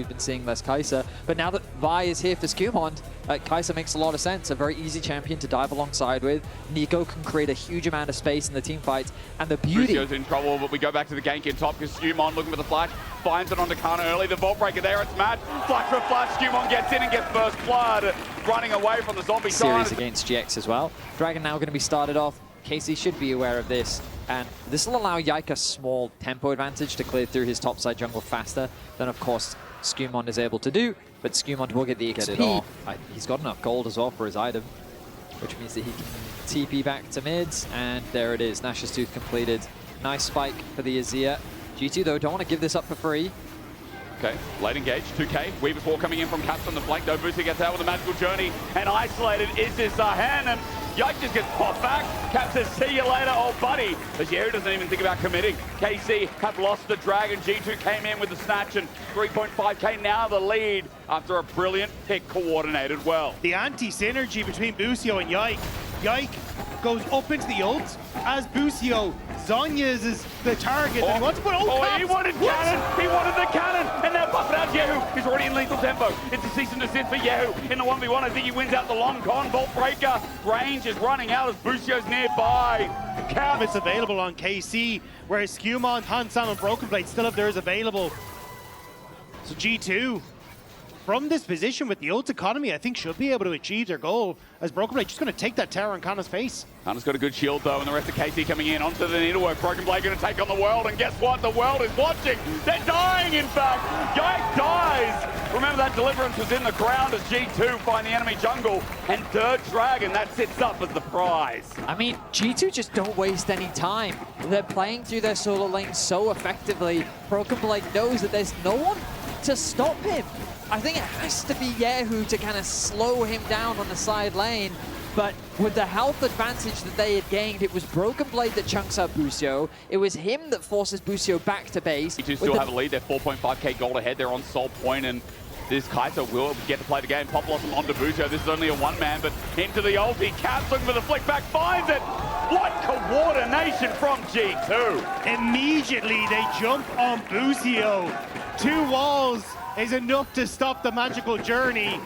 We've been seeing less Kai'Sa, but now that Vi is here for Skumond, Kai'Sa makes a lot of sense. A very easy champion to dive alongside with. Nico can create a huge amount of space in the team fights, and the beauty... Brucio's in trouble, but we go back to the gank in top because Skumond looking for the flash, finds it onto Kana early. The Vault Breaker there, it's Matt. Flash for flash, Skumond gets in and gets first blood, running away from the zombie series against GX as well. Dragon now going to be started off. Casey should be aware of this, and this will allow Yike a small tempo advantage to clear through his topside jungle faster than, of course, Skumond is able to do, but Skumond will get the XP. He's got enough gold as well for his item, which means that he can TP back to mids, and there it is. Nash's Tooth completed. Nice spike for the Azir. G2, though, don't want to give this up for free. Okay, late engage, 2K. Weaver's Wall coming in from Caps on the flank, though. Booster gets out with a magical journey, and isolated is this Zahan, and Yike just gets popped back. Cap says, see you later, old buddy. As Yehu doesn't even think about committing. KC have lost the Dragon. G2 came in with the snatch, and 3.5K now the lead after a brilliant pick coordinated well. The anti-synergy between Busio and Yike. Yike goes up into the ult as Busio. Zhonya's is the target that he wants to put. He wanted cannon! He wanted the cannon! And now buff it out Yehu. He's already in lethal tempo. It's a cease and desist for Yehu in the 1v1. I think he wins out the long con. Vault Breaker. Range is running out as Busio's nearby. Cap is available on KC, whereas Skumond, Hansan, and BrokenBlade still have theirs available. So G2, from this position with the ult economy, I think should be able to achieve their goal, as BrokenBlade just going to take that tower on Kana's face. Kana's got a good shield though, and the rest of KC coming in onto the needlework. BrokenBlade going to take on the world, and guess what? The world is watching. They're dying, in fact. Yike dies. Remember that deliverance was in the ground as G2 find the enemy jungle, and third dragon, that sits up as the prize. I mean, G2 just don't waste any time. They're playing through their solo lane so effectively. BrokenBlade knows that there's no one to stop him. I think it has to be Yehu to kind of slow him down on the side lane, but with the health advantage that they had gained, it was BrokenBlade that chunks out Busio. It was him that forces Busio back to base. G2 still have a lead. They're 4.5K gold ahead. They're on Soul Point, and this Kai'Sa will get to play the game. Pop Blossom onto Busio. This is only a one-man, but into the ulti. Caps looking for the flick back, finds it. What coordination from G2. Immediately they jump on Busio. 2 walls is enough to stop the magical journey,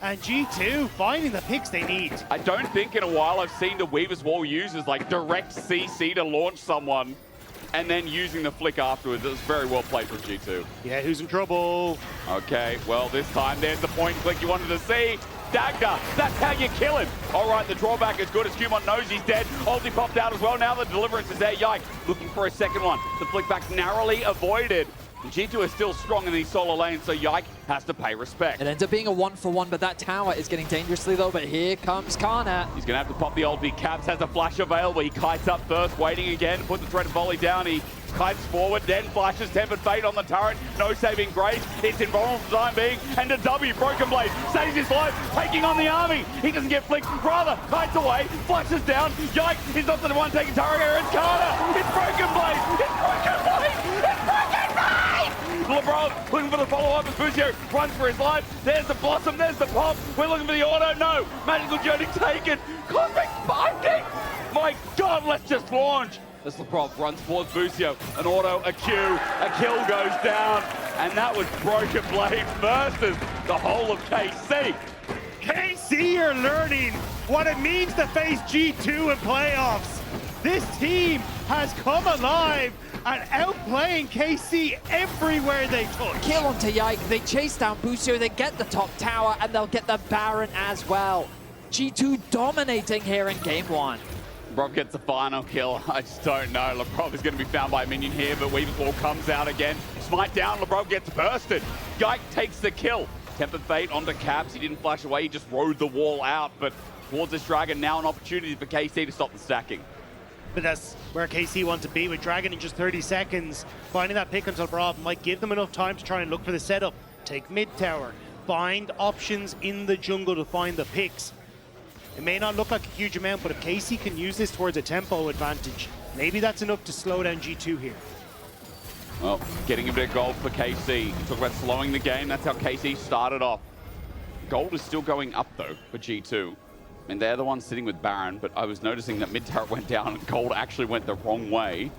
and G2 finding the picks they need. I don't think in a while I've seen the Weaver's Wall used as like direct CC to launch someone and then using the flick afterwards. It was very well played from G2. Yeah, who's in trouble? Okay, well this time there's the point click you wanted to see. Dagda, that's how you kill him. All right, the drawback is good as Skumond knows he's dead. Ulti popped out as well. Now the deliverance is there. Yike looking for a second one. The flick back narrowly avoided. G2 is still strong in these solo lanes, so Yike has to pay respect. It ends up being a 1-for-1, but that tower is getting dangerously low, but here comes Kana. He's going to have to pop the ulti. Caps has a flash available. He kites up first, waiting again, put the threat volley down. He kites forward, then flashes Tempered Fate on the turret. No saving grace. It's invulnerable for the time being. And a W, BrokenBlade saves his life, taking on the army. He doesn't get flicked. Rather, kites away, flashes down. Yike, he's not the one taking turret here. It's Kana. It's BrokenBlade. It's BrokenBlade. It's BrokenBlade. LeBron looking for the follow-up as Busio runs for his life. There's the Blossom, there's the pop. We're looking for the auto. No, magical journey taken. Cosmic spiking. My God, let's just launch. As LeBron runs towards Busio, an auto, a Q, a kill goes down, and that was BrokenBlade versus the whole of KC. KC are learning what it means to face G2 in playoffs. This team has come alive and outplaying KC everywhere they touch. Kill onto Yike, they chase down Busio, they get the top tower, and they'll get the Baron as well. G2 dominating here in game 1. Rob gets the final kill. I just don't know. LeBron is going to be found by a minion here, but Weaver's Wall comes out again. Smite down, LeBron gets bursted. Yike takes the kill. Tempered Fate onto Caps. He didn't flash away, he just rode the wall out, but towards this Dragon, now an opportunity for KC to stop the stacking. But that's where KC want to be with Dragon in just 30 seconds. Finding that pick until Brav might give them enough time to try and look for the setup. Take mid tower. Find options in the jungle to find the picks. It may not look like a huge amount, but if KC can use this towards a tempo advantage, maybe that's enough to slow down G2 here. Well, getting a bit of gold for KC. You talk about slowing the game, that's how KC started off. Gold is still going up though for G2. And they're the ones sitting with Baron, but I was noticing that mid turret went down and gold actually went the wrong way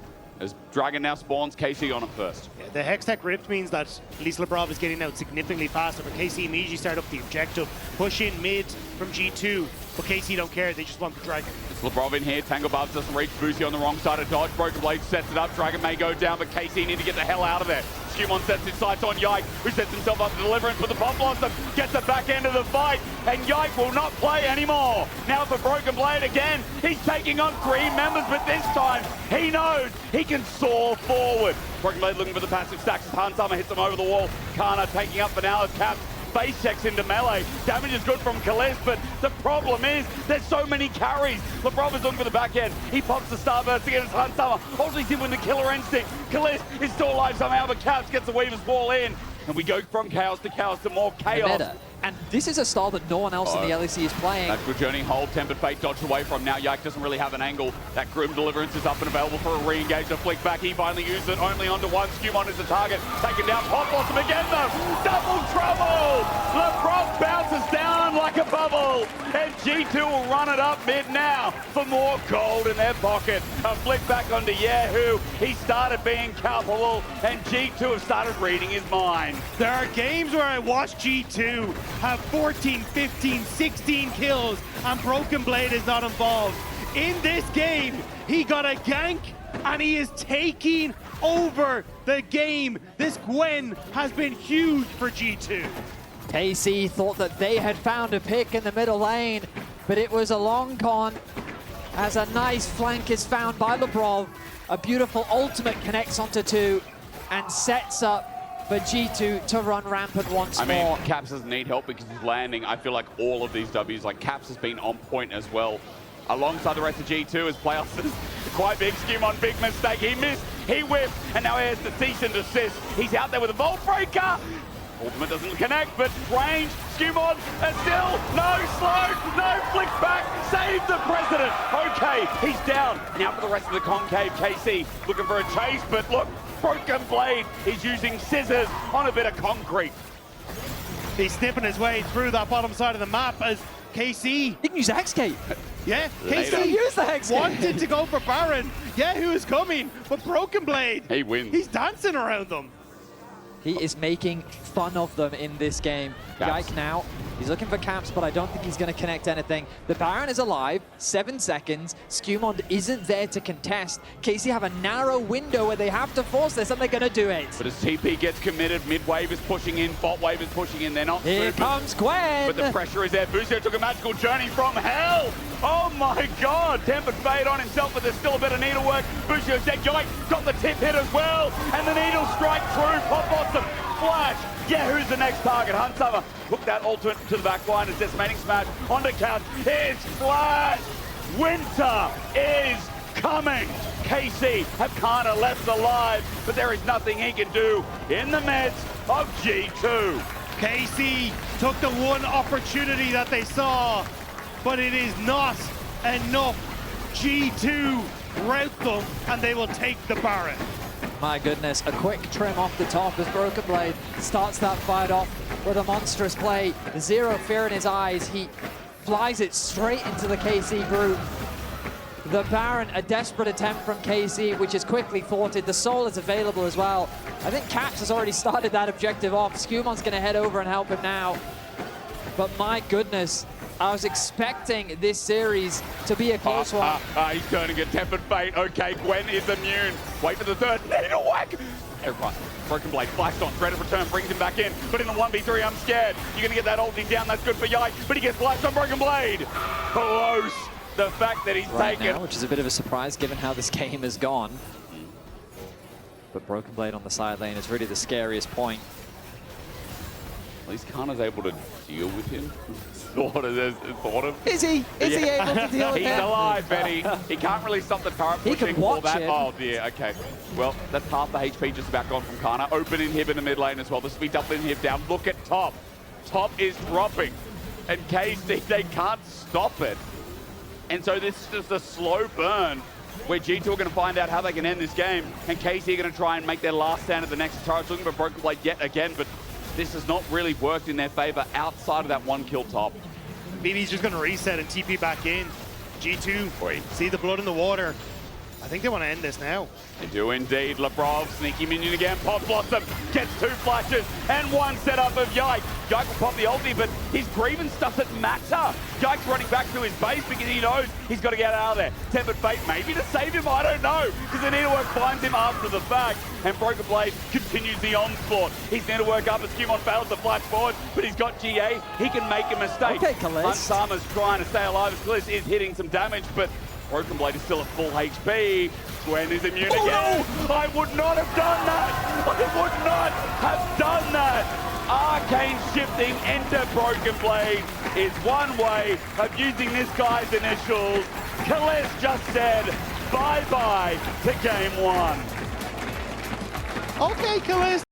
as Dragon now spawns KC on it first. Yeah, the Hextech ripped means that at least LeBron is getting out significantly faster, but KC immediately start up the objective. Push in mid from G2, but KC don't care, they just want the Dragon. It's LeBron in here, Tangle Bubs doesn't reach, Boozy on the wrong side of dodge, BrokenBlade sets it up, Dragon may go down, but KC need to get the hell out of there. Skewmon sets his sights on Yike, who sets himself up to deliverance, but the Pop Blossom gets the back end of the fight, and Yike will not play anymore. Now for BrokenBlade again, he's taking on 3 members, but this time he knows he can soar forward. BrokenBlade looking for the passive stacks as Hansama hits him over the wall. Kana taking up for now as Caps base checks into melee. Damage is good from Kalist, but the problem is there's so many carries. LeBron is looking for the back end. He pops the Starburst against Hansama. Ultimately him with the killer instinct. Kalist is still alive somehow, but Caps gets the Weaver's Wall in. And we go from chaos to more chaos. And this is a style that no one else in the LEC is playing. That good journey hold, Tempered Fate dodged away from. Now Yike doesn't really have an angle. That Grim Deliverance is up and available for a re-engage. A flick back, he finally used it only onto one. Skewmon is the target. Taken down, Pop Blossom again though. Double trouble! LeBron bounces down like a bubble. And G2 will run it up mid now for more gold in their pocket. A flick back onto Yahoo. He started being culpable and G2 have started reading his mind. There are games where I watch G2 have 14, 15, 16 kills, and BrokenBlade is not involved. In this game, he got a gank, and he is taking over the game. This Gwen has been huge for G2. KC thought that they had found a pick in the middle lane, but it was a long con as a nice flank is found by LeBron. A beautiful ultimate connects onto 2 and sets up for G2 to run rampant once more. I mean, Caps doesn't need help because he's landing. I feel like all of these Ws, like Caps has been on point as well. Alongside the rest of G2 as playoffs is quite big. Skewmon, big mistake. He missed, he whipped, and now he has the cease and desist. He's out there with a Vault Breaker. Ultimate doesn't connect, but range, Skewmon, and still no slow, no flick back, save the president. Okay, he's down. Now for the rest of the concave, KC looking for a chase, but look, BrokenBlade is using scissors on a bit of concrete. He's snipping his way through that bottom side of the map as KC... He can use Hexgate. Yeah, KC use the Hexgate. Wanted to go for Baron. Yeah, who is coming? But BrokenBlade, he wins. He's dancing around them. He is making fun of them in this game. Caps. Yike now, he's looking for Caps, but I don't think he's going to connect anything. The Baron is alive, 7 seconds. Skewmon isn't there to contest. KC have a narrow window where they have to force this, and they're going to do it. But as TP gets committed, mid wave is pushing in, bot wave is pushing in. They're not Here super, comes Gwen. but the pressure is there. Buzio took a magical journey from hell. Oh my God, Tempered Fade on himself, but there's still a bit of needlework. Buzio's dead. Yike got the tip hit as well, and the needle strike through. Pop Blossom, flash. Yeah, who's the next target? Hansama hooked that ultimate to the back line as Decimating Smash onto Couch. It's flash. Winter is coming. KC have kind of left alive, but there is nothing he can do in the midst of G2. KC took the one opportunity that they saw, but it is not enough. G2 rout them, and they will take the Baron. My goodness, a quick trim off the top as BrokenBlade starts that fight off with a monstrous play. Zero fear in his eyes. He flies it straight into the KC group. The Baron, a desperate attempt from KC, which is quickly thwarted. The Soul is available as well. I think Caps has already started that objective off. Skewmon's going to head over and help him now. But my goodness, I was expecting this series to be a close one. He's turning a Tempered Fate. Okay, Gwen is immune. Wait for the third. Needle whack. Everyone, BrokenBlade flashed on. Threat of return brings him back in. But in the 1v3, I'm scared. You're going to get that ulti down. That's good for Yike. But he gets flashed on BrokenBlade. Close. The fact that he's taken. Now, which is a bit of a surprise given how this game has gone. But BrokenBlade on the side lane is really the scariest point. At least Kana's able to deal with him. Thought of. Is he? Is he able to deal with He's him? alive, Benny. He can't really stop the turret He pushing can watch that. it. Oh dear, okay. Well, that's half the HP just about gone from Kana. Open inhib in the mid lane as well. The speed double inhib down. Look at top. Top is dropping. And KC, they can't stop it. And so this is just a slow burn where G2 are going to find out how they can end this game. And KC are going to try and make their last stand at the next turret. Looking for BrokenBlade yet again, but this has not really worked in their favor outside of that one kill top. BB's just going to reset and TP back in. G2, see the blood in the water. I think they want to end this now. They do indeed. Labrov, sneaky minion again. Pop Blossom gets 2 flashes and 1 setup of Yike. Yike will pop the ulti, but his grievance doesn't matter. Yike's running back to his base because he knows he's got to get out of there. Tempered Fate maybe to save him, I don't know, because the Needlework finds him after the fact, and BrokenBlade continues the onslaught. His Needlework up as Skirmishes fails to flash forward, but he's got GA. He can make a mistake. Okay, Kalist. Unsama's trying to stay alive as Kalist is hitting some damage, but BrokenBlade is still at full HP. Gwen is immune again. No! I would not have done that! I would not have done that! Arcane shifting into BrokenBlade is one way of using this guy's initials. Kalist just said bye-bye to game 1. Okay, Kalist.